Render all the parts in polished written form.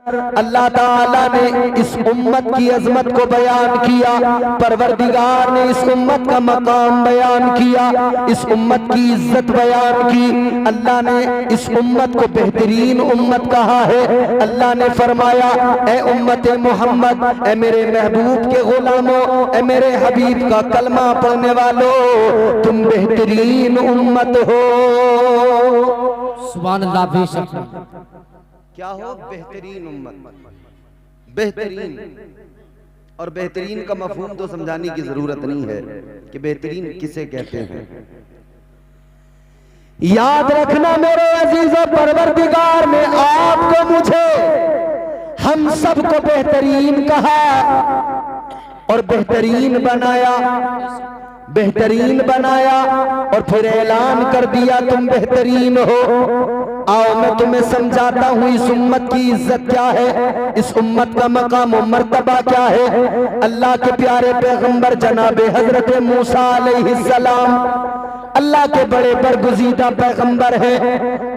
अल्लाह ताला ने इस उम्मत की अजमत को बयान किया, परवरदिगार ने इस उम्मत का मकाम बयान किया, इस उम्मत की इज्जत बयान की। अल्लाह ने इस उम्मत को बेहतरीन उम्मत कहा है। अल्लाह ने फरमाया, ए उम्मत मोहम्मद, ए मेरे महबूब के गुलामों, ए मेरे हबीब का कलमा पढ़ने वालों, तुम बेहतरीन उम्मत हो। सुभान अल्लाह। बेशक क्या हो? बेहतरीन उम्मत। बेहतरीन और बेहतरीन का मफहूम तो समझाने की जरूरत नहीं है कि बेहतरीन किसे कहते हैं। याद रखना मेरे अजीजों, परवरदिगार ने आपको, मुझे, हम सबको बेहतरीन कहा और बेहतरीन बनाया, बेहतरीन बनाया और फिर ऐलान कर दिया तुम बेहतरीन हो। आओ मैं तुम्हें समझाता हूँ इस उम्मत की इज्जत क्या है, इस उम्मत का मकाम और मर्तबा क्या है। अल्लाह के प्यारे पैगंबर जनाबे हजरत मूसा अलैहिस्सलाम अल्लाह के बड़े बरगुज़ीदा पैगंबर हैं।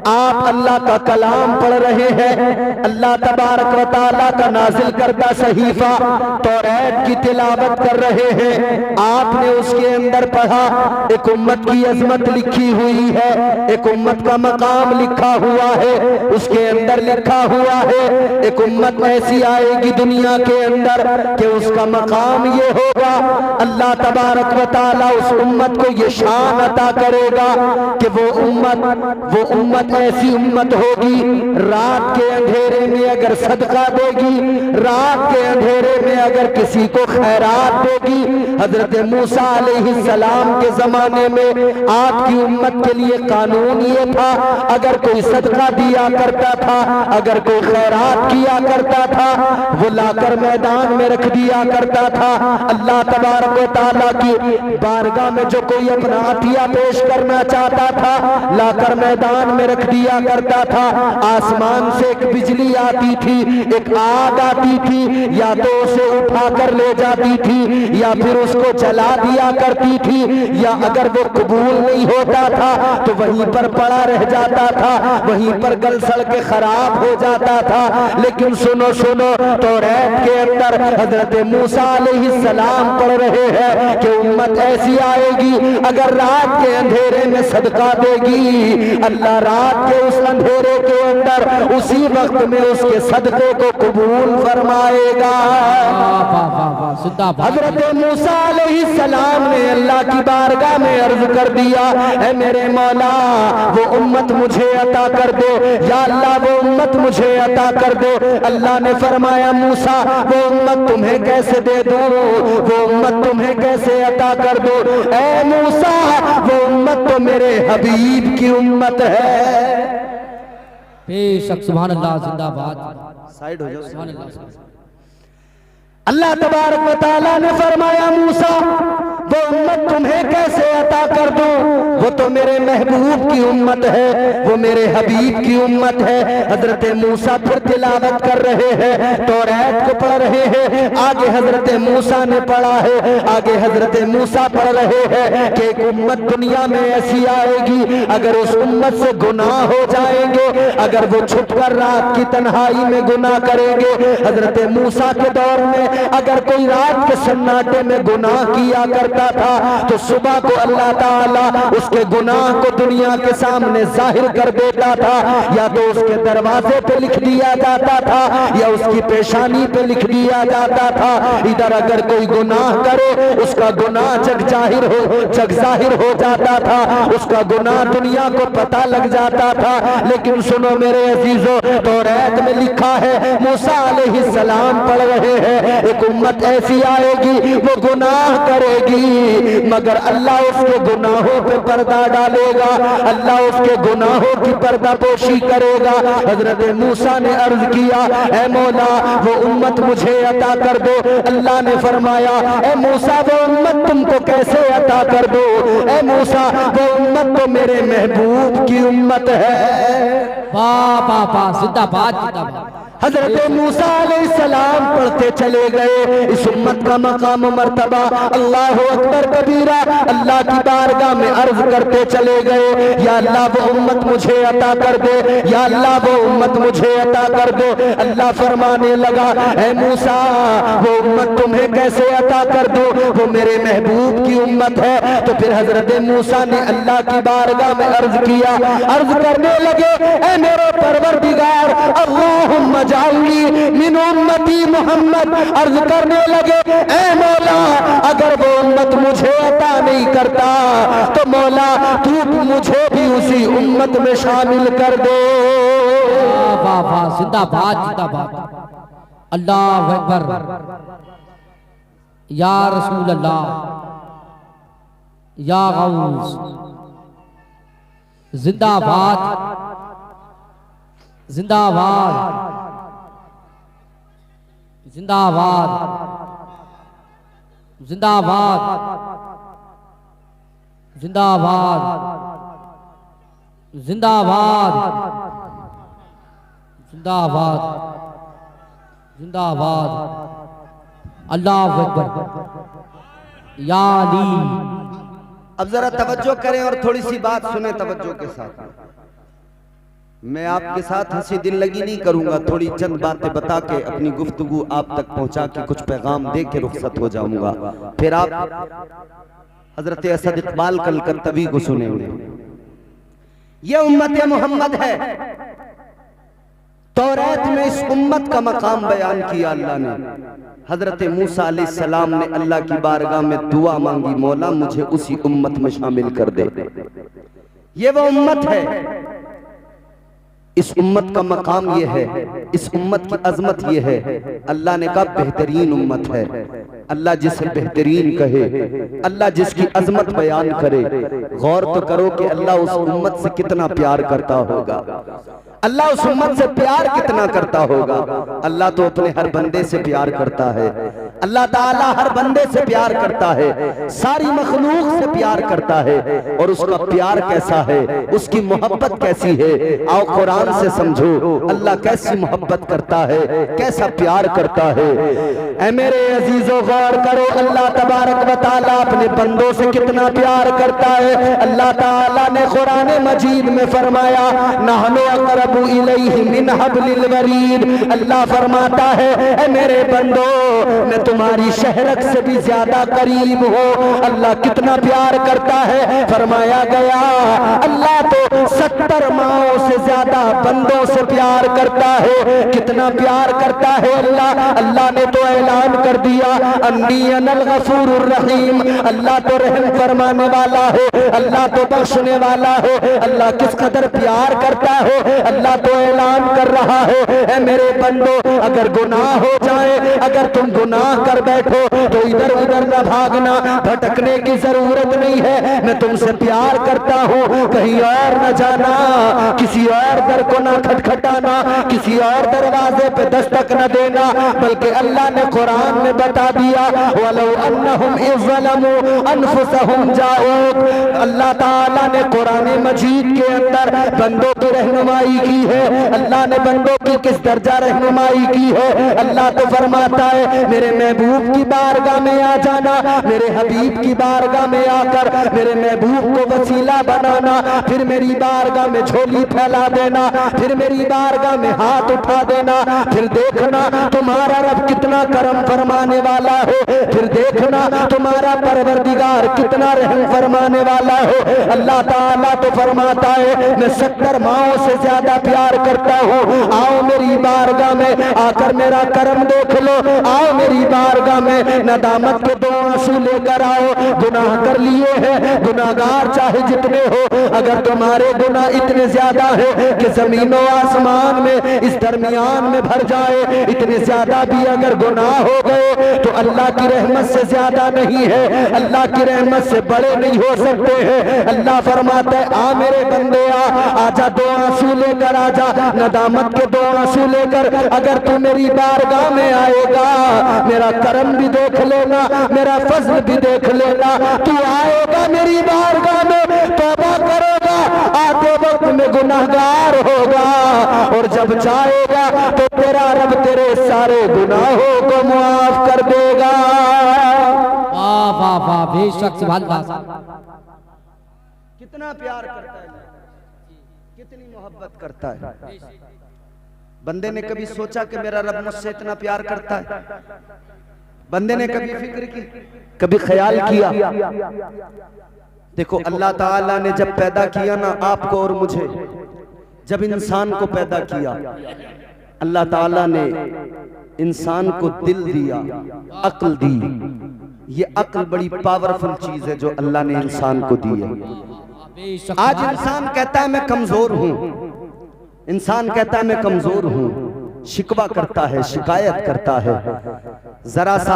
आप अल्लाह का कलाम पढ़ रहे हैं, अल्लाह तबारक व तआला का नाजिल करदा सहीफा तौरात की तिलावत कर रहे हैं। आपने उसके अंदर पढ़ा, एक उम्मत की अजमत लिखी हुई है, एक उम्मत का मकाम लिखा हुआ है। उसके अंदर लिखा हुआ है, एक उम्मत ऐसी आएगी दुनिया के अंदर कि उसका मकाम ये होगा, अल्लाह तबारक व तआला उस उम्मत को ये शान अता करेगा कि वो उम्मत ऐसी उम्मत होगी, रात के अंधेरे में अगर सदका देगी, रात के अंधेरे में अगर किसी को खैरात देगी। हजरत मूसा अलैहिस्सलाम के जमाने में आपकी उम्मत के लिए कानून ये था, अगर कोई सदका दिया करता था, अगर कोई खैरात किया करता था, वो लाकर मैदान में रख दिया करता था। अल्लाह तबारक व तआला की बारगाह में जो कोई अपना अतिया पेश करना चाहता था, लाकर मैदान में रख दिया करता था। आसमान से एक बिजली आती थी, एक आग आती थी, या तो उसे उठाकर ले जाती थी या फिर उसको जला दिया करती थी, या अगर वो कबूल नहीं होता था तो वहीं पर पड़ा रह जाता था, वहीं पर गल सड़ के खराब हो जाता था। लेकिन सुनो सुनो, तौरात के अंदर हजरत मूसा अलैहिस्सलाम पढ़ रहे हैं कि उम्मत ऐसी आएगी, अगर रात के अंधेरे में सदका देगी, अल्लाह रात के उस अंधेरे के अंदर उसी वक्त में उसके सदके को कबूल फरमाएगा। हजरत मूसा अलैहिस्सलाम ने अल्लाह की बारगाह में अर्ज कर दिया, ऐ मेरे मौला, वो उम्मत मुझे अता कर दो, या अल्लाह वो उम्मत मुझे अता कर दो। अल्लाह ने फरमाया, मूसा वो उम्मत तुम्हें कैसे दे दो, वो उम्मत तुम्हें कैसे अता कर दो? ऐ मूसा, वो उम्मत तो मेरे हबीब की उम्मत है। बेशक सुभान अल्लाह। जिंदाबाद। साइड हो जाओ। सुभान अल्लाह। अल्लाह तबारक व तआला ने फरमाया, मूसा वो उम्मत तुम्हें कैसे अता कर दूं, वो तो मेरे महबूब की उम्मत है, वो मेरे हबीब की उम्मत है। हजरत मूसा फिर तिलावत कर रहे हैं, तौरात को पढ़ रहे हैं। आगे हजरत मूसा ने पढ़ा है, आगे हजरत मूसा पढ़ रहे हैं कि एक उम्मत दुनिया में ऐसी आएगी, अगर उस उम्मत से गुनाह हो जाएंगे, अगर वो छुपकर रात की तन्हाई में गुनाह करेंगे। हजरत मूसा के दौर में अगर कोई रात के सन्नाटे में गुनाह किया करता था तो सुबह को अल्लाह ताला उसके गुनाह को दुनिया के सामने जाहिर कर देता था, या तो उसके दरवाजे पे लिख दिया जाता था या उसकी पेशानी पे लिख दिया जाता था। इधर अगर कोई गुनाह करे, उसका गुनाह जग जाहिर हो जाता था, उसका गुनाह दुनिया को पता लग जाता था। लेकिन सुनो मेरे अजीजों, तौरात में लिखा है, मूसा अलैहिस्सलाम पढ़ रहे हैं, एक उम्मत ऐसी आएगी, वो गुनाह करेगी, मगर अल्लाह उसके गुनाहों पे पर्दा डालेगा, अल्लाह उसके गुनाहों की पर्दापोशी करेगा। हजरत मूसा ने अर्ज किया, ऐ मौला वो उम्मत मुझे अता कर दो। अल्लाह ने फरमाया, ऐ मूसा वो उम्मत तुमको कैसे अता कर दो? ऐ मूसा वो उम्मत तो मेरे महबूब की उम्मत है। वाह वाह वाह। जिंदाबाद जिंदाबाद। हजरत मूसा अलैहिस्सलाम पढ़ते चले गए। इस उम्मत का मकाम मर्तबा अल्लाह अकबर कबीरा अल्लाह की बारगाह में अर्ज करते चले गए, या अल्लाह वो उम्मत मुझे अता कर दे, या अल्लाह वो उम्मत मुझे अता कर दो। अल्लाह फरमाने लगा, ऐ मूसा वो उम्मत तुम्हें कैसे अता कर दो, वो मेरे महबूब की उम्मत है। तो फिर हजरत मूसा ने अल्लाह की बारगाह में अर्ज किया, अर्ज करने लगे, ऐ मेरे परवरदिगार अल्लाहुम्मा जाऊली मिन उम्मती मोहम्मद। अर्ज करने लगे, ऐ मौला अगर वो उम्मत मुझे अता नहीं करता तो मौला तू मुझे भी उसी उम्मत में शामिल कर दे। वाह वाह, जिंदाबाद जिंदाबाद, अल्लाह अकबर, या रसूल अल्लाह, या गौस, जिंदाबाद जिंदाबाद जिंदाबाद जिंदाबाद जिंदाबाद जिंदाबाद जिंदाबाद जिंदाबाद, अल्लाह अकबर, या अली। अब जरा तवज्जो करें और थोड़ी सी बात सुने तवज्जो के साथ। मैं आपके साथ हंसी दिल लगी नहीं करूंगा, थोड़ी चंद बातें बता के अपनी गुफ्तगू आप तक पहुंचा के कुछ पैगाम दे के रुखसत हो जाऊंगा। फिर आप हजरत असद इकबाल कलकत्तवी को सुनेंगे। ये उम्मत मोहम्मद है। तौरात में इस उम्मत का मकाम बयान किया अल्लाह ने। हजरत मूसा अलैहिस्सलाम ने अल्लाह की बारगाह में दुआ मांगी, मौला मुझे उसी उम्मत में शामिल कर दे। ये वो उम्मत है, इस उम्मत का मकाम ये है, इस उम्मत की अजमत ये है। अल्लाह ने कहा बेहतरीन उम्मत है। अल्लाह जिसे बेहतरीन कहे, अल्लाह जिसकी अजमत बयान करे, गौर तो करो कि अल्लाह उस उम्मत से कितना प्यार करता होगा। अल्लाह उस उम्मत से प्यार कितना करता होगा। अल्लाह तो अपने हर बंदे से प्यार करता है। अल्लाह ताला हर बंदे से प्यार करता है, सारी मखलूक से प्यार करता है। और उसका प्यार कैसा है, उसकी मोहब्बत कैसी है, आओ कुरान से समझो अल्लाह कैसी मोहब्बत करता है, कैसा प्यार करता है। ऐ मेरे अजीजों गौर करो, अल्लाह तबारक व तआला अपने बंदों से कितना प्यार करता है। अल्लाह ताला ने कुरान मजीद में फरमाया, नहनु अक़रबु इलैहि मिन हब्लिल वरीद। अल्लाह फरमाता है, ऐ मेरे बंदो मैं तुम्हारी शहरक से भी ज्यादा करीब हूँ। अल्लाह कितना प्यार करता है। फरमाया गया अल्लाह तो 70 माओं से ज्यादा बंदों से प्यार करता है। कितना प्यार करता है अल्लाह। अल्लाह ने तो ऐलान कर दिया, अन्नी अनल गफूरुर रहीम। अल्लाह तो रहम फरमाने वाला है, अल्लाह तो बख्शने वाला है। अल्लाह किस कदर प्यार करता है, अल्लाह तो ऐलान कर रहा है, ऐ मेरे बंदो अगर गुनाह हो जाए, अगर तुम गुनाह कर बैठो तो इधर उधर न भागना, भटकने की जरूरत नहीं है। मैं तुमसे प्यार करता हूँ, कहीं और न जाना, किसी और दर को ना खटखटाना, किसी और दरवाजे पे दस्तक न देना। बल्कि अल्लाह ने कुरान में बता दिया, वलो अन्नहुम इज़्ज़लमू अनफुसहुम जाऊक। अल्लाह ताला ने कुरान मजीद के अंदर बंदों की रहनुमाई की है। अल्लाह ने बंदों की किस दर्जा रहनुमाई की है। अल्लाह तो फरमाता है, मेरे महबूब की बारगाह में आ जाना, मेरे हबीब की बारगाह में आकर मेरे महबूब को वसीला बनाना, फिर मेरी बारगाह में झोली फैला देना, फिर मेरी बारगाह में हाथ उठा देना, फिर देखना तुम्हारा रब कितना करम फरमाने वाला है, फिर देखना तुम्हारा परवरदिगार कितना रहम फरमाने वाला है। अल्लाह ताला तो फरमाता है, मैं 70 माओं से ज्यादा प्यार करता हूँ। आओ मेरी बारगाह में आकर मेरा करम देख लो, आओ मेरी बारगाह में नदामत के 2 आंसू लेकर आओ। गुनाह कर लिए हैं, गुनाहगार चाहे जितने हो, अगर तुम्हारे गुनाह इतने ज्यादा है कि जमीनों आसमान में इस दरमियान में भर जाए, इतने ज्यादा भी अगर गुनाह हो गए तो अल्लाह की रहमत से ज्यादा नहीं है, अल्लाह की रहमत से बड़े नहीं हो सकते हैं। अल्लाह फरमाता है, आ मेरे बंदे आजा 2 आंसू लेकर आजा, नदामत के 2 आंसू लेकर अगर तू मेरी बारगाह में आएगा, मेरा करम भी देख लेना, मेरा फजल भी देख लेना। तू आएगा मेरी बारगाह में, तौबा करेगा, आते वक्त में गुनाहगार होगा, और जब जाएगा तो तेरा रब तेरे सारे गुनाहों को माफ कर देगा। वाह वाह वाह, बेशक सुभान अल्लाह। कितना प्यार करता है, कितनी मोहब्बत करता है। बंदे ने कभी सोचा कि मेरा रब मुझसे इतना प्यार करता है? बंदे ने कभी फिक्र की, कभी ख्याल किया? देखो अल्लाह ताला ने जब पैदा किया ना आपको और मुझे, जब इंसान को पैदा किया, अल्लाह ताला ने इंसान को दिल दिया, अक्ल दी। ये अक्ल बड़ी पावरफुल चीज है जो अल्लाह ने इंसान को दी है। आज इंसान कहता है मैं कमजोर हूं, इंसान कहता है मैं कमजोर हूं, शिकवा करता है, शिकायत करता है। जरा सा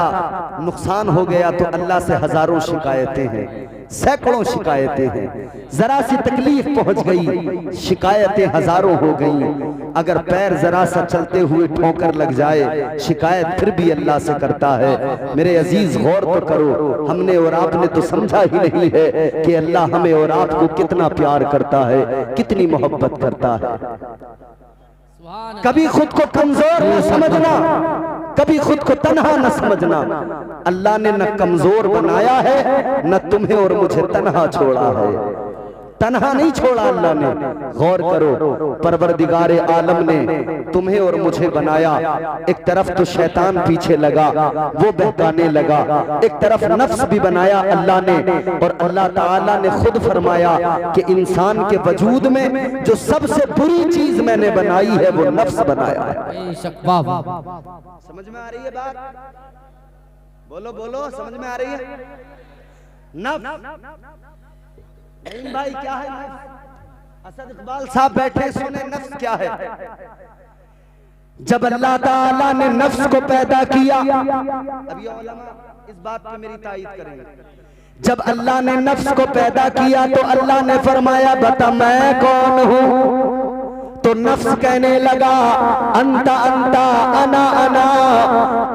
नुकसान हो गया तो अल्लाह से हजारों शिकायतें हैं, सैकड़ों शिकायतें हैं। जरा सी तकलीफ पहुंच गई, शिकायतें हजारों हो गई। अगर पैर जरा सा चलते हुए ठोकर लग जाए, शिकायत फिर भी अल्लाह से करता है। मेरे अजीज गौर तो करो, हमने और आपने तो समझा ही नहीं है कि अल्लाह हमें और आपको कितना प्यार करता है, कितनी मोहब्बत करता है। कभी खुद को कमजोर न समझना, कभी खुद को तन्हा न समझना। अल्लाह ने न कमजोर बनाया है, न तुम्हें और मुझे तन्हा छोड़ा है। तन्हा नहीं छोड़ा अल्लाह ने। गौर करो, परवरदिगारे आलम ने तुम्हें और मुझे बनाया, एक तरफ तो शैतान पीछे लगा, वो बहकाने लगा, एक तरफ नफ्स भी बनाया अल्लाह ने। और अल्लाह ताला ने खुद फरमाया कि इंसान के वजूद में जो सबसे बुरी चीज मैंने बनाई है वो नफ्स बनाया है। समझ में आ रही है बात? बोलो बोलो, समझ में आ रही है? नफ्स नहीं भाई, क्या है नफ्स? असद इकबाल साहब बैठे सुने नफ्स क्या है। जब अल्लाह ताला ने नफ्स को पैदा किया, अभी उलमा इस बात पे मेरी तायीद करेंगे, जब अल्लाह ने नफ्स को पैदा किया तो अल्लाह ने फरमाया बता मैं कौन हूं। तो नफ्स कहने लगा अंता अंता अना अना,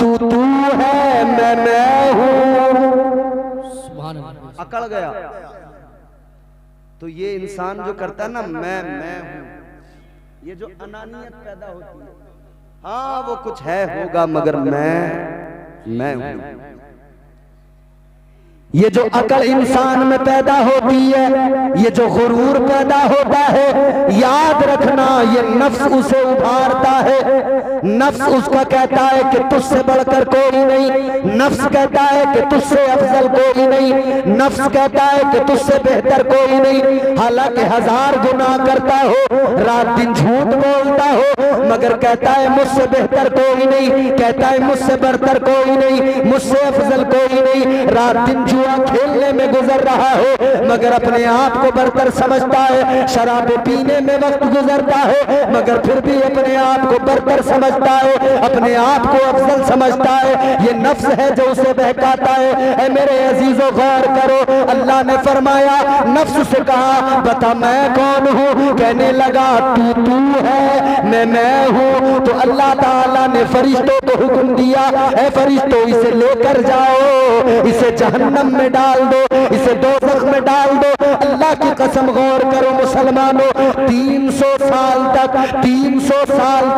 तू तू है मैं हूं। अकड़ गया। तो ये इंसान जो करता है ना मैं हूं, ये जो अनानियत पैदा होती है, हाँ वो कुछ है होगा मगर मैं हूं। ये जो अकल इंसान में पैदा होती है, ये जो गुरूर पैदा होता है, याद रखना ये नफ्स उसे उभारता है। नफ्स उसका कहता है कि तुझसे बढ़कर कोई नहीं, नफ्स कहता है कि तुझसे अफजल कोई नहीं, नफ्स कहता है कि तुझसे बेहतर कोई नहीं। हालांकि हजार गुनाह करता हो, रात दिन झूठ बोलता हो, मगर कहता है मुझसे बेहतर कोई नहीं, कहता है मुझसे बढ़कर कोई नहीं, मुझसे अफजल कोई नहीं। रात दिन जुआ खेलने में गुजर रहा हो, मगर अपने आप को बढ़तर समझता है। शराब पीने में वक्त गुजरता है, मगर फिर भी अपने आप को बढ़तर समझता है, अपने आप को अफजल समझता है। ये नफ्स है जो उसे बहकाता है। ऐ मेरे अजीजों गौर करो, अल्लाह ने फरमाया नफ्स से कहा बता मैं कौन हूँ। कहने लगा तू है मैं हूँ। तो अल्लाह ताला ने फरिश्तों को हुक्म दिया, ऐ फरिश्तों इसे लेकर जाओ, इसे जहन्नम में डाल दो, इसे दोज़ख में डाल दो। अल्लाह की कसम गौर करो मुसलमानों, 300 साल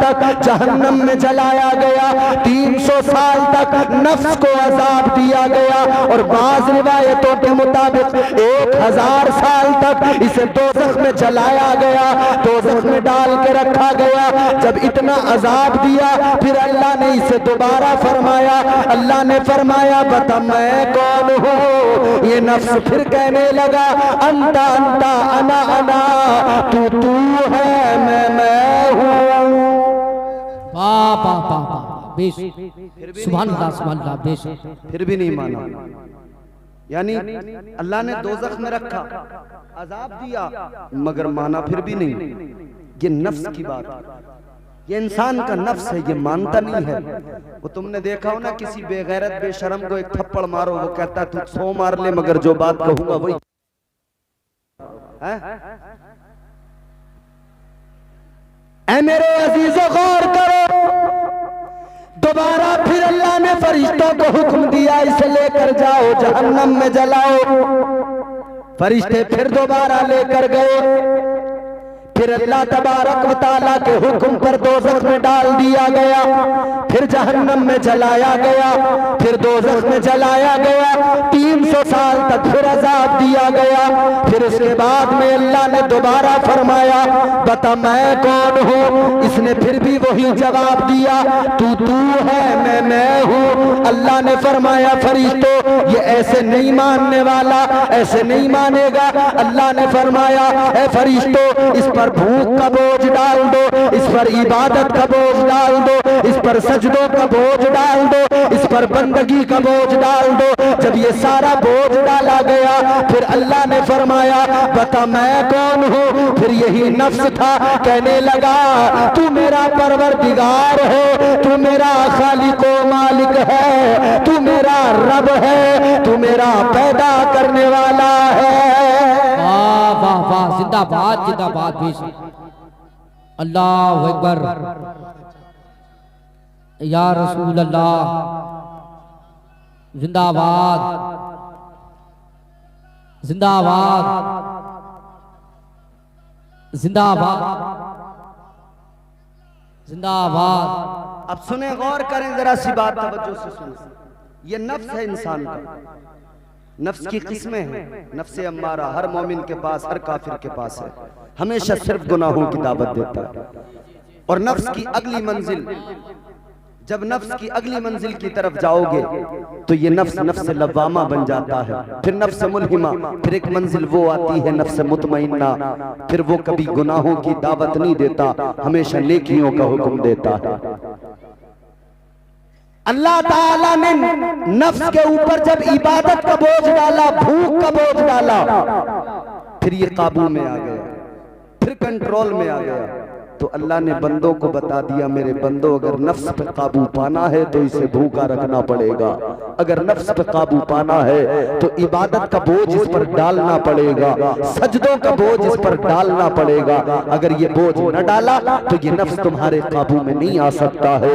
तक जहन्नम में जलाया गया, 300 साल तक नफ्स को अजाब दिया गया, और बाज़ रिवायतों के मुताबिक 1000 साल तक इसे दोज़ख में जलाया गया, दोज़ख में डाल के रखा गया। जब इतना अजाब दिया फिर अल्लाह ने इसे दोबारा फरमाया, अल्लाह ने फरमाया बता मैं कौन हूँ। ये नफ्स फिर कहने लगा अंता अंता अना अना, तू है मैं हूँ। सुभान अल्लाह बेश। फिर भी नहीं माना, यानी अल्लाह ने दोज़ख में रखा, अजाब दिया, मगर माना फिर भी नहीं। ये नफ्स की बात, ये इंसान का नफ्स है, ये मानता नहीं है। वो तुमने देखा हो ना, किसी बेगैरत बेशरम को एक थप्पड़ मारो, वो कहता है तू 100 मार ले मगर जो बात कहूंगा वही है। ऐ मेरे अजीजों गौर करो, दोबारा फिर अल्लाह ने फरिश्तों को हुक्म दिया इसे लेकर जाओ जहन्नम में जलाओ। फरिश्ते फिर दोबारा लेकर गए, फिर अल्लाह तबारक व तआला के हुक्म पर दोज़ख में डाल दिया गया, फिर जहन्नम में जलाया गया, फिर दोज़ख में जलाया गया, 300 साल तक फिर अजाब दिया गया। फिर उसके बाद में अल्लाह ने दोबारा फरमाया बता मैं कौन हूँ। इसने फिर भी वही जवाब दिया तू है, मैं हूँ। अल्लाह ने फरमाया फरिश्तों ये ऐसे नहीं मानने वाला, ऐसे नहीं मानेगा। अल्लाह ने फरमाया ए फरिश्तों इस पर भूख का बोझ डाल दो, इस पर इबादत का बोझ डाल दो, इस पर सजदों का बोझ डाल दो, इस पर बंदगी का बोझ डाल दो। जब ये सारा बोझ डाला गया फिर अल्लाह ने फरमाया बता मैं कौन हूँ। फिर यही नफ्स था कहने लगा तू मेरा परवरदिगार है, तू मेरा खालिक व मालिक है, तू मेरा रब है, तू मेरा पैदा करने वाला है। वाह वाह वाह, जिंदाबाद जिंदाबाद भी। अल्लाह अकबर, या रसूल अल्लाह, जिंदाबाद जिंदाबाद जिंदाबाद जिंदाबाद। अब सुने, गौर करें जरा सी बात, तवज्जो से सुने। ये नफ्स है इंसान का, नफ्स की किस्में हैं। नफ्स अम्मारा हर मोमिन के पास, हर काफिर के पास है, हमेशा सिर्फ गुनाहों की दावत देता है। और नफ्स की अगली मंजिल, जब नफ्स की अगली मंजिल की तरफ जाओगे तो ये नफ्स लवामा बन जाता है, फिर नफ्स मुल्हिमा, फिर एक मंजिल वो आती है नफ्स मुतमइन्ना। फिर वो कभी गुनाहों की दावत नहीं देता, हमेशा नेकियों का हुक्म देता है। अल्लाह ताला ने नफ्स के ऊपर जब इबादत का बोझ डाला, भूख का बोझ डाला, फिर ये काबू में आ गया, फिर कंट्रोल में आ गया। तो अल्लाह ने बंदों को बता दिया मेरे बंदो अगर नफ्स पे काबू पाना है तो इसे भूखा रखना पड़ेगा, अगर नफ्स पे काबू पाना है तो इबादत का बोझ इस पर डालना पड़ेगा, सजदों का बोझ इस पर डालना पड़ेगा। अगर ये बोझ न डाला तो ये नफ्स तुम्हारे काबू में नहीं आ सकता है।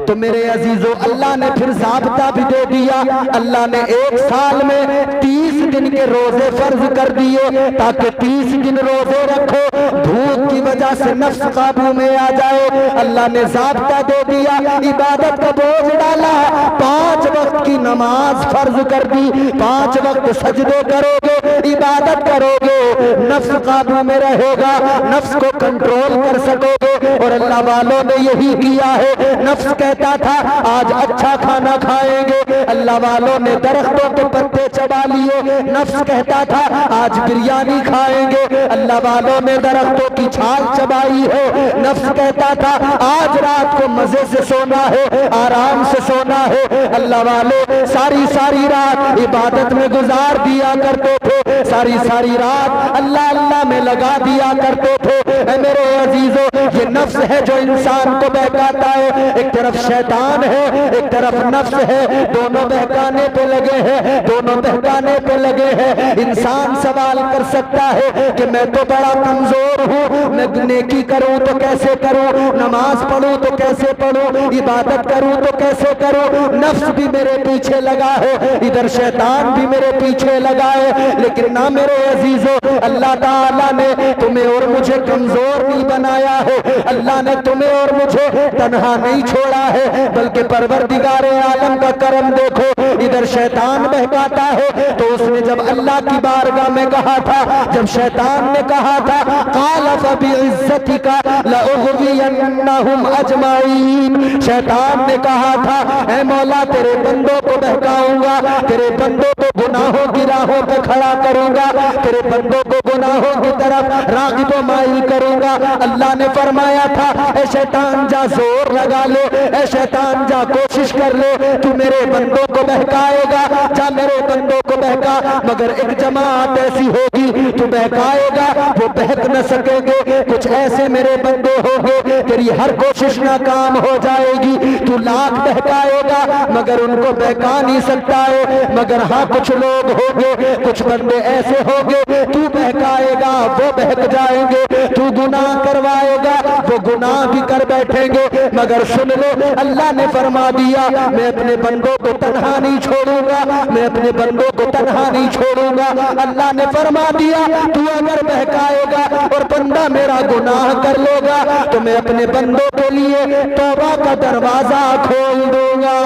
तो मेरे अजीजों अल्लाह ने फिर ज़ाब्ता भी दे दिया। अल्लाह ने एक साल में 30 दिन के रोजे फर्ज कर दिए ताकि 30 दिन रोजे रखो, भूख की वजह से नफ्स काबू में आ जाए। अल्लाह ने ज़ाब्ता दे दिया, इबादत का बोझ डाला, 5 वक्त की नमाज फर्ज कर दी, 5 वक्त सजदे करोगे, इबादत करोगे, नफ्स काबू में रहेगा, नफ्स को कंट्रोल कर सकोगे। और अल्लाह वालों ने यही किया है। नफ्स कहता था आज अच्छा खाना खाएंगे, अल्लाह वालों ने दरख्तों के पत्ते चबा लिए। नफ्स कहता था आज बिरयानी खाएंगे, अल्लाह वालों ने दरख्तों की छाल चबाई है। नफ्स कहता था आज रात को मजे से सोना है, आराम से सोना है, अल्लाह वाले सारी सारी रात इबादत में गुजार दिया करते थे, सारी सारी रात अल्लाह अल्लाह में लगा दिया करते थे। मेरे अजीजों ये नफ्स है जो इंसान को बहकाता है, एक तरफ शैतान है, एक तरफ नफ्स है, दोनों बहकाने पे लगे हैं, दोनों बहकाने पे लगे हैं। इंसान सवाल कर सकता है कि मैं तो बड़ा कमजोर हूँ, मैं नेकी करूँ तो कैसे करूँ, नमाज पढ़ूँ तो कैसे पढ़ूँ, इबादत करूँ तो कैसे करूँ। नफ्स भी मेरे पीछे लगा है, इधर शैतान भी मेरे पीछे लगा है। लेकिन ना मेरे अजीजों अल्लाह ताला ने तुम्हें और मुझे कमजोर नहीं बनाया है, अल्लाह ने तुम्हें और मुझे तन्हा नहीं छोड़ा है, बल्कि परवरदिगारे आलम का करम देखो। इधर शैतान बहकाता है तो उसने जब अल्लाह की बारगाह में कहा था, जब शैतान ने कहा था काला फबिइज्जतिका लउग़वियन्नहुम अजमाइन, शैतान ने कहा था ऐ मौला तेरे बंदों को बहकाऊंगा, तेरे बंदों को गुनाहों की राहों पे खड़ा करूंगा, तेरे बंदों को गुनाहों की तरफ राग़िब व माइल करूंगा। अल्लाह ने फरमाया था ऐ शैतान जा जोर लगा ले, ऐ शैतान जा कोशिश कर ले, तू मेरे बंदों को बहकाएगा, जा मेरे बंदों को बहका। मगर एक जमात ऐसी होगी तू बहकाएगा वो बहक न सकेंगे, कुछ ऐसे मेरे बंदे होंगे तेरी हर कोशिश नाकाम हो जाएगी, तू लाख बहकाएगा मगर उनको बहका नहीं सकता है। मगर हाँ कुछ लोग होंगे, कुछ बंदे ऐसे होंगे तू बहकाएगा वो बहक जाएंगे, तू गुनाह करवाएगा वो गुनाह भी कर बैठेंगे, मगर सुन लो अल्लाह ने फरमा दिया मैं अपने बंदों को तन्हा नहीं छोड़ूंगा, मैं अपने बंदों को तन्हा नहीं छोड़ूंगा। अल्लाह ने फरमा दिया तू अगर बहकाएगा और बंदा मेरा गुनाह कर लेगा तो मैं अपने बंदों के लिए तौबा का दरवाजा खोल दूंगा।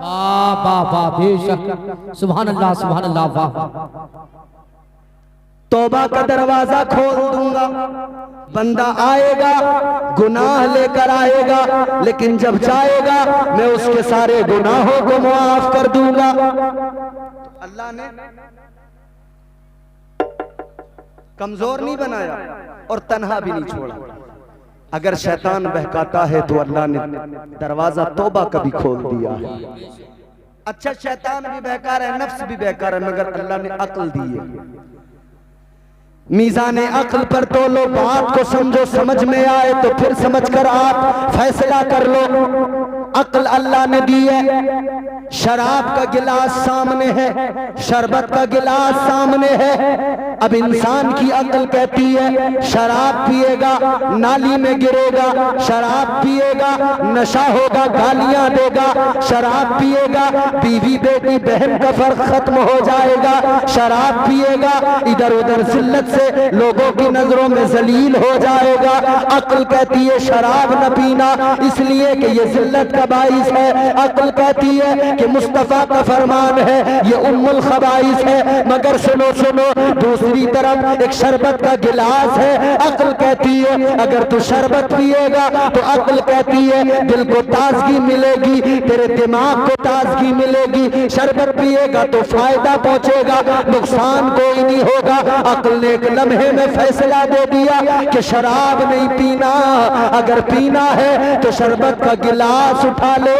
वाह वाह वाह, बेशक, सुभान अल्लाह सुभान अल्लाह, वाह। तौबा का दरवाजा खोल दूंगा। बंदा आएगा गुनाह लेकर आएगा, लेकिन जब जाएगा मैं उसके सारे गुनाहों को माफ कर दूंगा। अल्लाह ने कमजोर नहीं बनाया और तन्हा भी नहीं छोड़ा। अगर शैतान बहकाता है तो अल्लाह ने दरवाजा तौबा का भी खोल दिया है। अच्छा शैतान भी बहका रहा है, नफ्स भी बहका रहा है, मगर अल्लाह ने अक्ल दी है। मीज़ान अक्ल पर तोलो, बात को समझो, समझ में आए तो फिर समझकर आप फैसला कर लो। अक्ल अल्लाह ने दी है। शराब का गिलास सामने है, शरबत का गिलास सामने है। अब इंसान की अक्ल कहती है शराब पिएगा नाली में गिरेगा, शराब पिएगा नशा होगा गालियां देगा, शराब पिएगा बीवी बेटी बहन का फर्क खत्म हो जाएगा, शराब पिएगा इधर उधर जिल्लत से लोगों की नजरों में जलील हो जाएगा। अक्ल कहती है शराब न पीना इसलिए कि ये जिल्लत का बाइस है। अक्ल कहती है कि मुस्तफा का फरमान है ये उम्मुल खबाइस है। मगर सुनो सुनो, दूसरी तरफ एक शरबत का गिलास है। अक्ल कहती है अगर तू शरबत पिएगा तो अक्ल कहती है दिल को ताजगी मिलेगी, तेरे दिमाग को ताजगी मिलेगी। शरबत पिएगा तो फायदा पहुंचेगा, नुकसान कोई नहीं होगा। अक्ल ने एक लम्हे में फैसला दे दिया कि शराब नहीं पीना, अगर पीना है तो शरबत का गिलास उठा लो,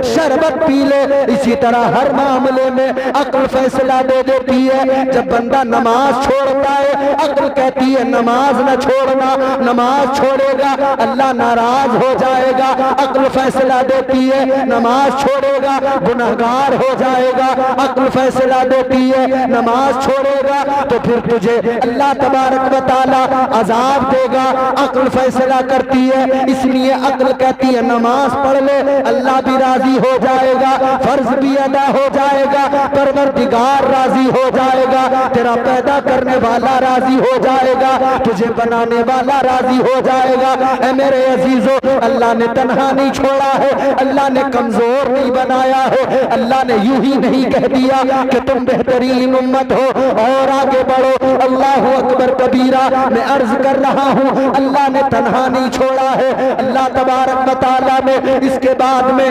शरबत पी ले। इसी तरह हर मामले में अक्ल फैसला दे देती है। जब बंदा नमाज छोड़ता है अक्ल कहती है नमाज न छोड़ना, नमाज छोड़ेगा अल्लाह नाराज हो जाएगा। अक्ल फैसला देती है नमाज छोड़ेगा गुनहगार हो जाएगा। अक्ल फैसला देती है नमाज छोड़ेगा तो फिर तुझे अल्लाह तबारक व तआला अजाब देगा। अक्ल फैसला करती है, इसलिए अक्ल कहती है नमाज पढ़ ले अल्लाह भी राजी हो जाएगा, फर्ज भी अदा हो जाएगा, परवरदिगार राजी हो जाएगा, तेरा पैदा करने वाला राजी हो जाएगा, तुझे बनाने वाला राजी हो जाएगा। ऐ मेरे अजीजों, अल्लाह ने तन्हा नहीं छोड़ा है, अल्लाह ने कमजोर नहीं बनाया है। अल्लाह ने यूं ही नहीं कह दिया कि तुम बेहतरीन उम्मत हो और आगे बढ़ो। अल्लाह अकबर कबीरा, मैं अर्ज कर रहा हूँ अल्लाह ने तन्हा नहीं छोड़ा है। अल्लाह तबारक व तआला ने इसके बाद में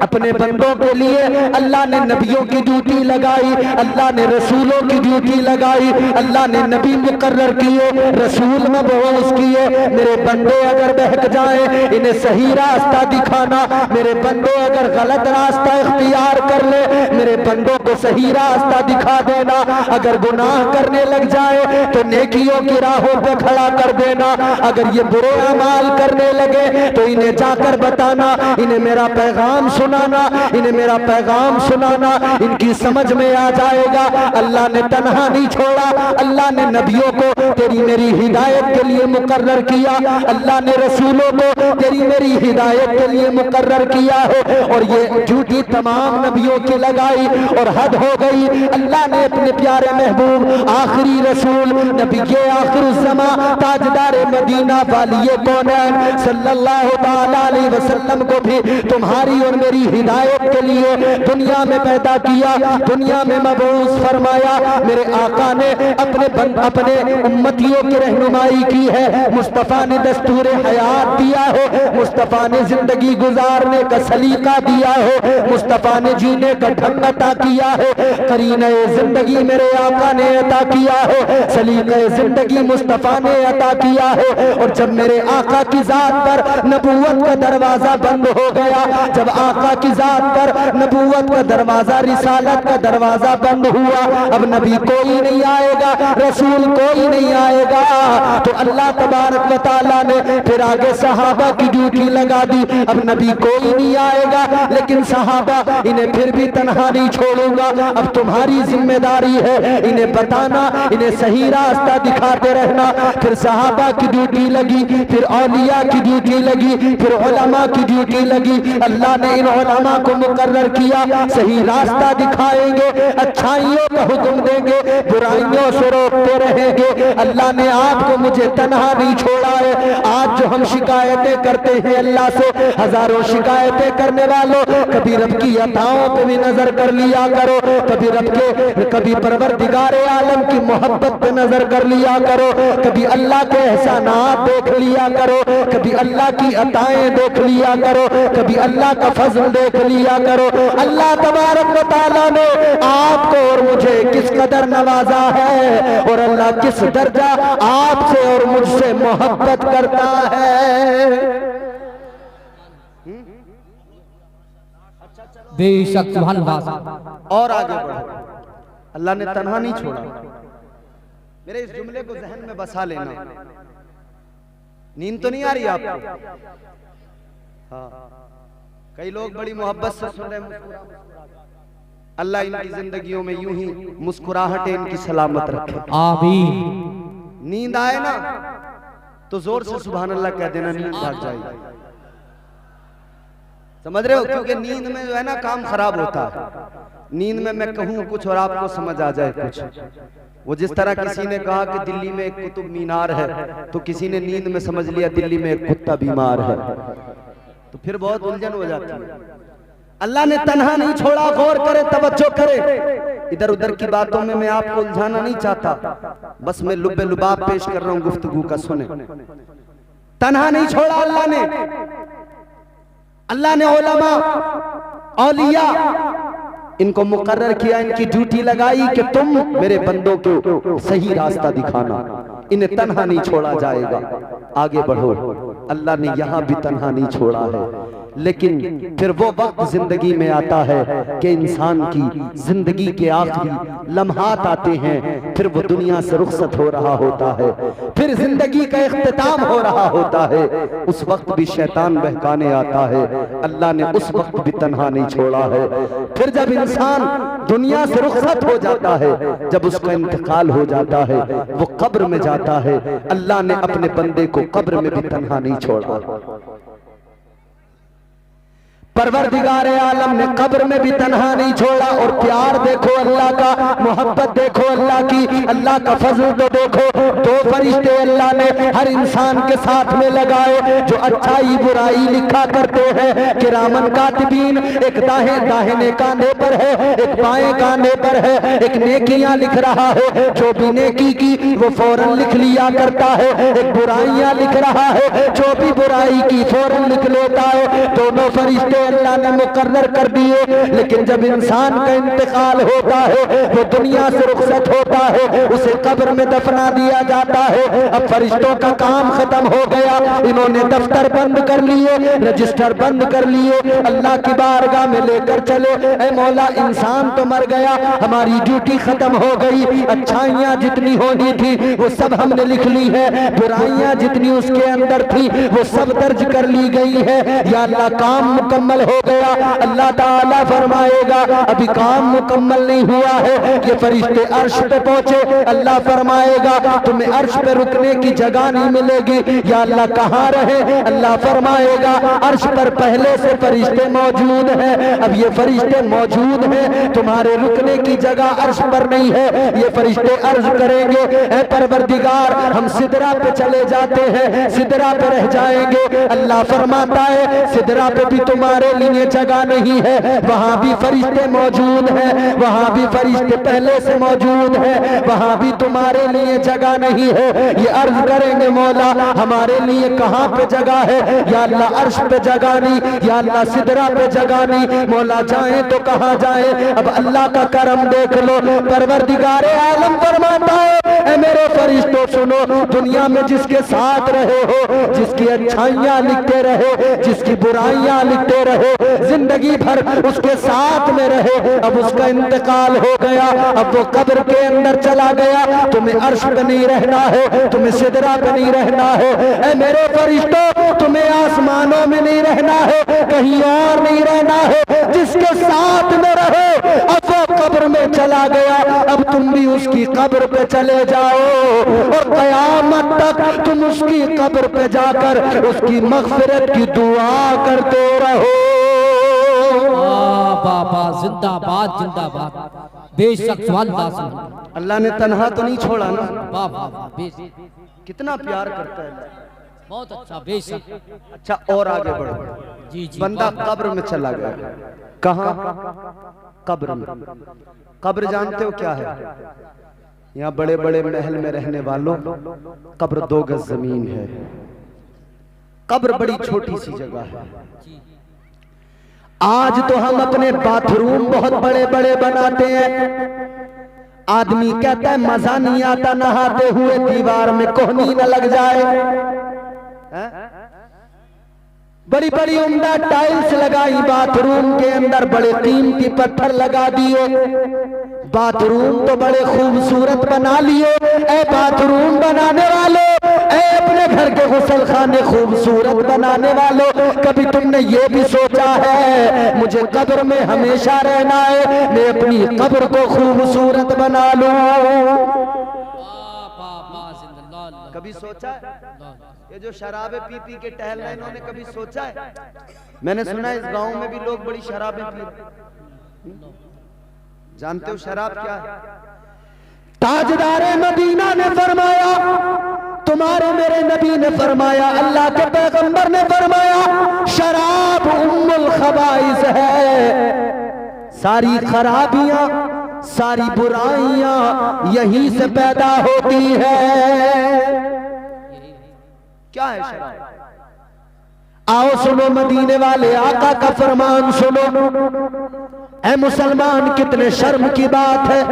अपने बंदों के लिए अल्लाह ने नबियों की ड्यूटी लगाई, अल्लाह ने रसूलों की ड्यूटी लगाई, अल्लाह ने नबी मुकर्रर किए, रसूल मबऊस किए। मेरे बंदे अगर बहक जाए इन्हें सही रास्ता दिखाना, मेरे बंदे अगर गलत रास्ता इख्तियार कर ले मेरे बंदों को सही रास्ता दिखा देना। अगर गुनाह करने लग जाए तो नेकियों की राहों पे खड़ा कर देना। अगर ये बुरे अमाल करने लगे तो इन्हें जाकर बताना, इन्हें मेरा पैगाम सुनाना, इन्हें मेरा पैगाम सुनाना, इनकी समझ में आ जाएगा। अल्लाह ने तन्हा नहीं छोड़ा, अल्लाह ने नबियों को तेरी मेरी हिदायत के लिए मुकर्रर किया, अल्लाह ने रसूलों को तेरी मेरी हिदायत के लिए मुकर्रर किया है। और ये ड्यूटी तमाम नबियों की लगाई और हद हो गई। अल्लाह ने अपने प्यारे महबूब आखिरी रसूल नबी के आखिरुज़्ज़मा ताजदार मदीना वालिए कौनैन सल्लल्लाहु ताला अलैहि वसल्लम को भी तुम्हारी और मेरी हिदायत के लिए दुनिया में पैदा किया, दुनिया में मबऊस फरमाया। मेरे आका ने अपने उम्मतियों की रहनुमाई की है, मुस्तफ़ा ने दस्तूर हयात दिया है, मुस्तफ़ा ने जिंदगी गुजारने का सलीका दिया है, मुस्तफ़ा ने जीने का ढंग अता किया है, करीने जिंदगी मेरे आका ने अता किया है, सलीके जिंदगी मुस्तफ़ा ने अता किया है। और जब मेरे आका की जात पर नबूवत का दरवाजा बंद हो गया, जब आका की जात पर नबूवत का दरवाजा रिसालत का दरवाजा बंद हुआ, अब नबी कोई नहीं आएगा, रसूल कोई नहीं आएगा, तो अल्लाह तबारक व तआला ने फिर आगे सहाबा की ड्यूटी लगा दी। अब नबी कोई नहीं आएगा लेकिन सहाबा इन्हें फिर भी तन्हा नहीं छोड़ूंगा। अब तुम्हारी जिम्मेदारी है इन्हें बताना, इन्हें सही सही रास्ता दिखाते रहना। फिर सहाबा की ड्यूटी लगी, फिर औलिया की ड्यूटी लगी, फिर उलमा की ड्यूटी लगी। अल्लाह ने इन उलमा को मुकर्रर किया, सही रास्ता दिखाएंगे, अच्छाइयों का हुक्म देंगे, बुराइयों से रोकते रहेंगे। अल्लाह ने आपको मुझे तन्हा नहीं छोड़ा है। आज जो हम शिकायतें करते हैं अल्लाह से, हजारों शिकायतें करने वालों, कभी रब की अताओं पे भी नजर कर लिया करो, कभी परवरदिगारे आलम की मोहब्बत पे नजर कर लिया करो, कभी अल्लाह के एहसानात देख लिया करो, कभी अल्लाह की अताएं देख लिया करो, कभी अल्लाह का फजल देख लिया करो। अल्लाह तबारक व तआला ने आपको और मुझे किस कदर नवाजा है, और अल्लाह किस दर्जा आपसे और मुझसे मोहब्बत करता है। बेशक सुभान अल्लाह। और आगे बढ़ो, अल्लाह ने तन्हा नहीं छोड़ा। मेरे इस जुमले को जहन में बसा लेना। नींद तो नहीं आ रही आपको? हाँ, कई लोग बड़ी मोहब्बत से सुन रहे हैं। अल्लाह इनकी जिंदगियों में यूं ही मुस्कुराहटें इनकी सलामत रखे, आमीन। नींद आए ना तो जोर से सुभान अल्लाह कह देना, नींद भाग जाएगी। समझ रहे हो? क्योंकि नींद में जो है ना काम खराब होता है। नींद में मैं कहूँ कुछ और आपको समझ आ जाए कुछ। वो जिस तरह किसी ने कहा कि दिल्ली में एक कुतुब मीनार है, तो किसी ने नींद में समझ लिया दिल्ली में एक कुत्ता बीमार है, तो फिर बहुत उलझन हो जाती है। अल्लाह ने तन्हा नहीं छोड़ा। गौर करे, तवज्जो करे। इधर उधर की बातों में मैं आपको उलझाना नहीं चाहता, बस मैं लुब्बे लुबाब पेश कर रहा हूँ, गुफ्तगू का सुने। तन्हा नहीं छोड़ा अल्लाह ने। अल्लाह ने उलमा, औलिया, इनको मुकर्रर किया, इनकी ड्यूटी लगाई कि तुम मेरे बंदों को सही रास्ता दिखाना, इन्हें तन्हा नहीं छोड़ा जाएगा। आगे बढ़ो। अल्लाह ने यहां भी तन्हा नहीं छोड़ा है, लेकिन फिर वो वक्त जिंदगी में आता है कि इंसान की जिंदगी के आखिरी लम्हात आते हैं, फिर वो दुनिया से रुखसत हो रहा होता है, फिर जिंदगी का इख्तिताम हो रहा होता है। उस वक्त भी शैतान बहकाने आता है। अल्लाह ने उस वक्त भी तन्हा नहीं छोड़ा है। फिर जब इंसान दुनिया से रुखसत हो जाता है, जब उसका इंतकाल हो जाता है, वो कब्र में जाता है, अल्लाह ने अपने बंदे को कब्र में भी तन्हा नहीं छोड़ा। परवरदिगारे आलम ने कब्र में भी तन्हा नहीं छोड़ा। और प्यार देखो अल्लाह का, मोहब्बत देखो अल्लाह की, अल्लाह का फजल तो देखो। दो फरिश्ते अल्लाह ने हर इंसान के साथ में लगाए जो अच्छाई बुराई लिखा करते हैं। किरामन कातिबीन, एक दाहिने कांधे पर है, एक बाएं कांधे पर है। एक नेकियां लिख रहा है, जो भी नेकी की वो फौरन लिख लिया करता है। एक बुराइयां लिख रहा है, जो भी बुराई की फौरन लिख लेता है। दोनों फरिश्ते अल्लाह ने मुकर्रर कर दिए। लेकिन जब इंसान का इंतकाल होता है, वो दुनिया से रुखसत होता है, उसे कब्र में दफना दिया जाता है। अब फरिश्तों का काम खत्म हो गया, इन्होंने दफ्तर बंद कर लिए, रजिस्टर बंद कर लिए, अल्लाह की बारगाह में लेकर चले। ऐ मौला, इंसान तो मर गया, हमारी ड्यूटी खत्म हो गई। अच्छाइयां जितनी होनी थी वो सब हमने लिख ली है, बुराइयां जितनी उसके अंदर थी वो सब दर्ज कर ली गई है। या अल्लाह, काम मुकम्मल हो गया। अल्लाह ताला फरमाएगा अभी काम मुकम्मल नहीं हुआ है। ये फरिश्ते अर्श पे पहुंचे, अल्लाह फरमाएगा तुम्हें अर्श पे रुकने की जगह नहीं मिलेगी। या अल्लाह कहाँ रहे? अल्लाह फरमाएगा अर्श पर पहले से फरिश्ते मौजूद हैं, अब ये फरिश्ते मौजूद हैं, तुम्हारे रुकने की जगह अर्श पर नहीं है। ये फरिश्ते अर्ज करेंगे, ऐ परवरदिगार, हम सिदरा पे चले जाते हैं, सिदरा पे रह जाएंगे। अल्लाह फरमाता है सिदरा पे भी तुम्हारे लिए जगह नहीं है, वहां भी फरिश्ते मौजूद हैं, वहां भी फरिश्ते पहले से मौजूद हैं, वहां भी तुम्हारे लिए जगह नहीं है। ये अर्ज करेंगे मौला हमारे लिए कहां पे जगह है? या अल्लाह अर्श पे जगह नहीं, या अल्लाह सिदरा पे जगह नहीं। मौला जाए तो कहां जाए? अब अल्लाह का करम देख लो। परवरदिगारे आलम फरमाता है ऐ मेरे फरिश्तों सुनो, दुनिया में जिसके साथ रहे हो, जिसकी अच्छाइयां लिखते रहे, जिसकी बुराइयां लिखते रहे, जिंदगी भर उसके साथ में रहे, अब उसका इंतकाल हो गया, अब वो कब्र के अंदर चला गया। तुम्हें अर्श पे नहीं रहना है, तुम्हें सिदरा पे नहीं रहना है। ऐ मेरे फरिश्तों, तुम्हें आसमानों में नहीं रहना है, कहीं और नहीं रहना है। जिसके साथ में रहे अब वो कब्र में चला गया, अब तुम भी उसकी कब्र पे चले जाओ और कयामत तक तुम उसकी कब्र पे जाकर उसकी मग़फ़िरत की दुआ करते रहो। बाबा जिंदाबाद जिंदाबाद, बेशक अल्लाह ने तन्हा तो नहीं छोड़ा ना, बाबा बेशक, कितना प्यार करता है। बहुत अच्छा, बेशक। अच्छा और आगे बढ़ो। जी जी, बंदा कब्र में चला गया, कहाँ? कब्र में। कब्र जानते हो क्या है? यहाँ बड़े बड़े महल में रहने वालों, कब्र 2 गज जमीन है। कब्र बड़ी छोटी सी जगह है। आज तो हम अपने बाथरूम बहुत बड़े बड़े बनाते हैं। आदमी कहता है मजा नहीं आता नहाते हुए, दीवार में कोहनी न लग जाए। बड़ी बड़ी उम्दा टाइल्स लगाई बाथरूम के अंदर, बड़े कीमती पत्थर लगा दिए, बाथरूम तो बड़े खूबसूरत बना लिए। ए बाथरूम बनाने वालों, ए अपने घर के गुसल खाने खूबसूरत बनाने वालों, कभी तुमने ये भी सोचा है मुझे कब्र में हमेशा रहना है, मैं अपनी कब्र को खूबसूरत बना लूं? कभी सोचा है? ये जो शराबे पी पी के टहल रहे हैं, इन्होंने कभी सोचा है? मैंने सुना है इस गांव में भी लोग बड़ी शराबें पी। जानते हो शराब क्या है? ताजदारे मदीना ने फरमाया, तुम्हारे मेरे नबी ने फरमाया, अल्लाह के पैगंबर ने फरमाया, शराब उम्मुल खबाइस है। सारी खराबियां, सारी बुराइयां यहीं से पैदा होती है। क्या है शराब? आओ सुनो मदीने वाले आका का फरमान सुनो। ऐ मुसलमान, कितने शर्म की बात है,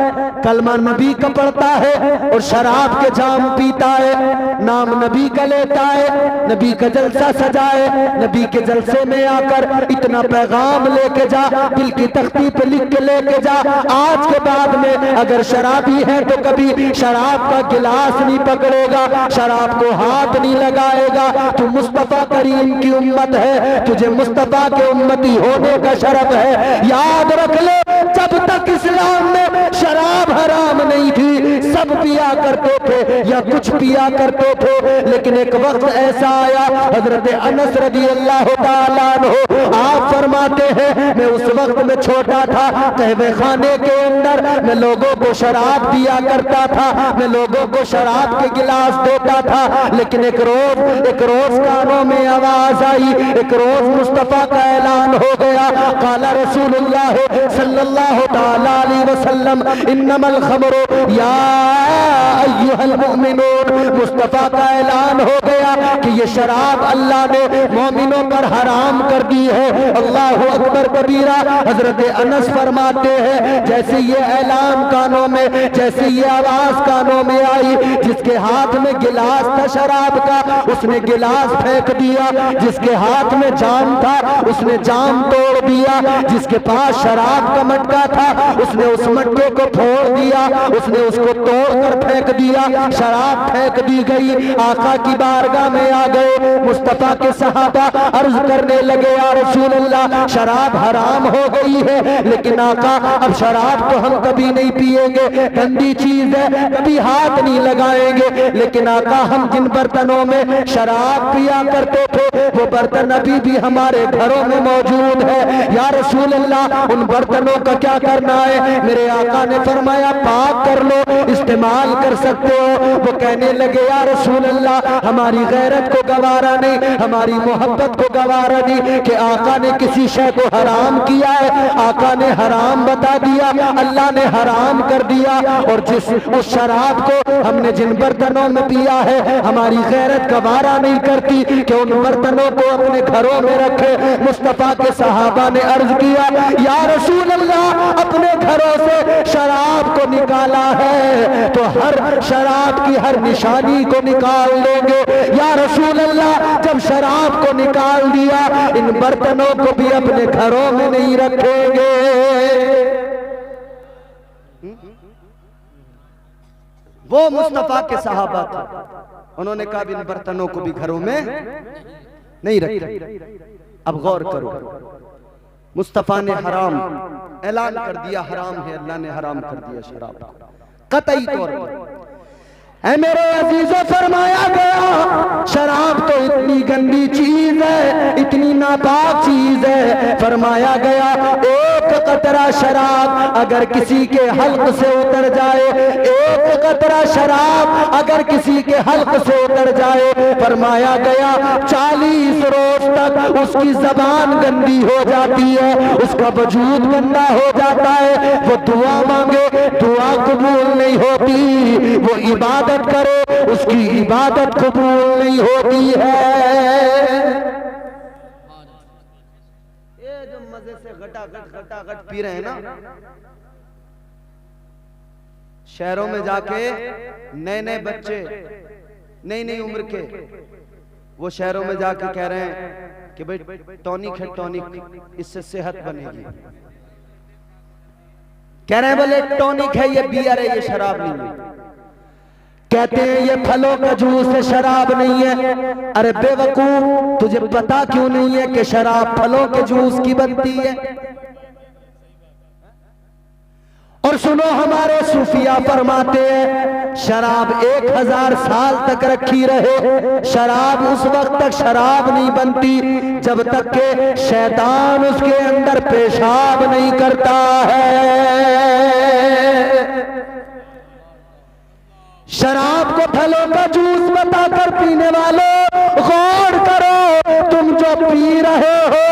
कलमा नबी का पढ़ता है और शराब के जाम पीता है, नाम नबी का लेता है, नबी का जलसा सजाए, नबी के जलसे में आकर इतना पैगाम लेके जा, दिल की तख्ती पे लिख के लेके जा। आज के बाद में अगर शराबी है तो कभी शराब का गिलास नहीं पकड़ेगा, शराब को हाथ नहीं लगाएगा। तू मुस्तफा करीम की उम्मत है, तुझे मुस्तफा के उम्मती होने का शरफ है। याद रख ले, जब तक इस्लाम में शराब हराम नहीं थी, सब पिया करते थे या कुछ पिया करते थे, लेकिन एक वक्त ऐसा आया, हजरत अनस रज़ी अल्लाह ताला अन्हु आप फरमाते हैं, मैं उस वक्त में छोटा था, कहवे खाने के अंदर मैं लोगों को शराब दिया करता था, मैं लोगों को शराब के गिलास देता था, लेकिन एक रोज कानों में आवाज आई, एक रोज मुस्तफा का ऐलान हो गया, काला रसूलुल्लाह सल्लल्लाहु ताला अलैहि वसल्लम इन्नमल खमरु या अय्युहल मुमिनून। मुस्तफा का ऐलान हो गया कि ये शराब अल्लाह ने मोमिनों पर हराम कर दी है। अल्लाहु अकबर कबीरा। हजरत अनस फरमाते हैं, जैसे ये ऐलान कानों में, जैसे ये आवाज कानों में आई, जिसके हाथ में गिलास था शराब का, उसने गिलास फेंक दिया, जिसके हाथ में जाम था उसने जाम तोड़ दिया, जिसके पास शराब का मटका था उसने उस मटके को फोड़ दिया, उसने उसको तोड़कर फेंक दिया, शराब फेंक दी गई। आका की बारगाह में आ गए मुस्तफा के सहाबा, अर्ज करने लगे, या रसूल अल्लाह, शराब हराम हो गई है, लेकिन आका अब शराब तो हम कभी नहीं पिएंगे, गंदी चीज है, कभी हाथ नहीं लगाएंगे, लेकिन आका हम जिन बर्तनों में शराब पिया करते थे वो बर्तन अभी भी हमारे घरों में मौजूद है, या रसूल अल्लाह उन बर्तनों का क्या करना है? मेरे आका ने फरमाया, पाक कर लो, इस्तेमाल कर सकते हो। वो कहने लगे, या रसूल अल्लाह, हमारी गैरत को गवारा नहीं, हमारी मोहब्बत को गवारा नहीं कि आका ने किसी शय को हराम किया है, आका ने हराम बता दिया, अल्लाह ने हराम कर दिया, और जिस उस शराब को हमने जिन बर्तनों में पिया है, हमारी गैरत गवारा नहीं करती कि उन बर्तनों को अपने घरों में रखे। मुस्तफा के सहाबा ने अर्ज किया, या रसूल अल्लाह, अपने घरों से शराब को निकाला है तो हर शराब की हर निशानी को निकाल देंगे। या रसूल अल्लाह, जब शराब को निकाल दिया, इन बर्तनों को भी अपने घरों में नहीं रखेंगे। वो मुस्तफा के सहाबा थे, उन्होंने कहा इन बर्तनों को भी घरों में नहीं रखे। अब गौर करो, मुस्तफ़ा ने हराम ऐलान कर दिया, हराम है, अल्लाह ने हराम कर दिया शराब को कतई तौर पर। ऐ मेरे अजीजों, फरमाया गया शराब तो इतनी गंदी चीज है, इतनी नापाक चीज है। फरमाया गया एक कतरा शराब अगर किसी के हल्क से उतर जाए, एक कतरा शराब अगर किसी के हल्क से उतर जाए, फरमाया गया 40 रोज तक उसकी जबान गंदी हो जाती है, उसका वजूद गंदा हो जाता है। वो दुआ मांगे, दुआ कबूल नहीं होती, वो इबादत करे, उसकी इबादत कबूल नहीं होती है। ये जो मजे से घटाघट पी रहे हैं ना, शहरों में जाके नए नए बच्चे नई नई उम्र के वो शहरों में जाके कह रहे हैं कि भाई टॉनिक है, टॉनिक, इससे सेहत बनेगी। कह रहे हैं बोले टॉनिक है, ये बियर है, ये शराब नहीं है। कहते हैं ये फलों का जूस है, शराब नहीं है। अरे बेवकूफ, तुझे पता क्यों नहीं है कि शराब फलों के जूस की बनती है? और सुनो, हमारे सूफिया फरमाते हैं शराब 1000 साल तक रखी रहे, शराब उस वक्त तक शराब नहीं बनती जब तक के शैतान उसके अंदर पेशाब नहीं करता है। शराब को फलों का जूस बताकर पीने वालों गौर करो, तुम जो पी रहे हो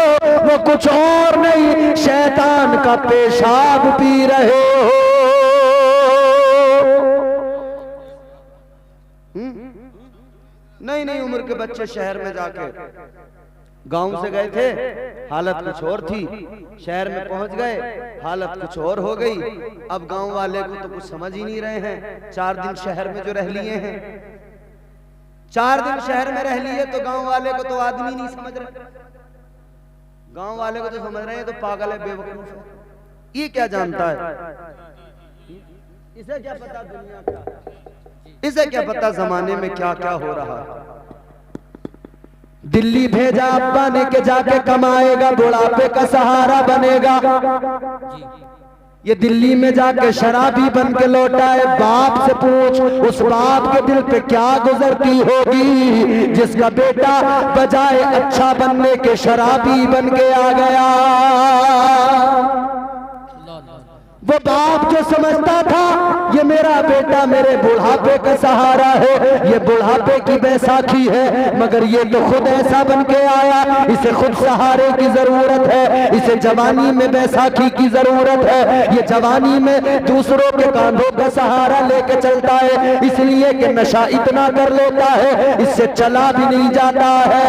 वो कुछ और नहीं, शैतान का पेशाब पी रहे हो। नई नई उम्र के बच्चे शहर में जाके, गांव से गए थे हालत कुछ और थी, शहर में पहुंच गए हालत कुछ और हो गई। अब गांव वाले को तो कुछ समझ ही नहीं रहे हैं। 4 दिन शहर में जो रह लिए हैं, 4 दिन शहर में रह लिए तो गांव वाले को तो आदमी नहीं समझ रहे, गांव वाले को तो समझ रहे हैं तो पागल है, बेवकूफ है, ये क्या जानता है, इसे क्या पता दुनिया क्या, इसे क्या पता जमाने में क्या क्या हो रहा है। दिल्ली भेजा अब्बा ने के जाके कमाएगा, बुढ़ापे का सहारा बनेगा। ये दिल्ली में जाके शराबी बन के लौटा है। बाप से पूछ, उस बाप के दिल पे क्या गुजरती होगी जिसका बेटा बजाय अच्छा बनने के शराबी बन के आ गया। वो बाप जो समझता था ये मेरा बेटा मेरे बुढ़ापे का सहारा है, ये बुढ़ापे की बैसाखी है, मगर ये तो खुद ऐसा बन के आया, इसे खुद सहारे की जरूरत है, इसे जवानी में बैसाखी की जरूरत है। ये जवानी में दूसरों के कांधों का सहारा लेके चलता है, इसलिए कि नशा इतना कर लेता है इससे चला भी नहीं जाता है।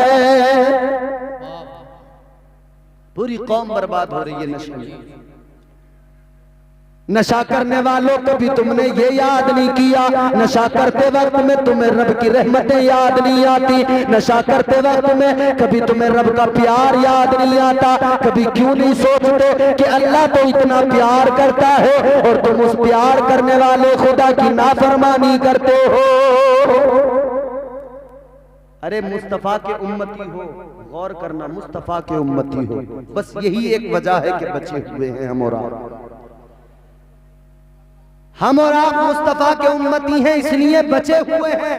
पूरी कौम बर्बाद हो रही है नशे में। नशा करने वालों को भी तुमने ये याद नहीं किया, नशा करते वक्त में तुम्हें रब की रहमतें याद नहीं आती, नशा करते वक्त में कभी तुम्हें रब का प्यार याद नहीं आता। कभी क्यों नहीं सोचते कि अल्लाह तो इतना प्यार करता है और तुम उस प्यार करने वाले खुदा की नाफरमानी करते हो। अरे मुस्तफा के उम्मती हो, गौर करना, मुस्तफा के उम्मती हो, बस यही एक वजह है कि बचे हुए हैं हम और आप। हम और आप मुस्तफा के उम्मती हैं इसलिए बचे हुए हैं।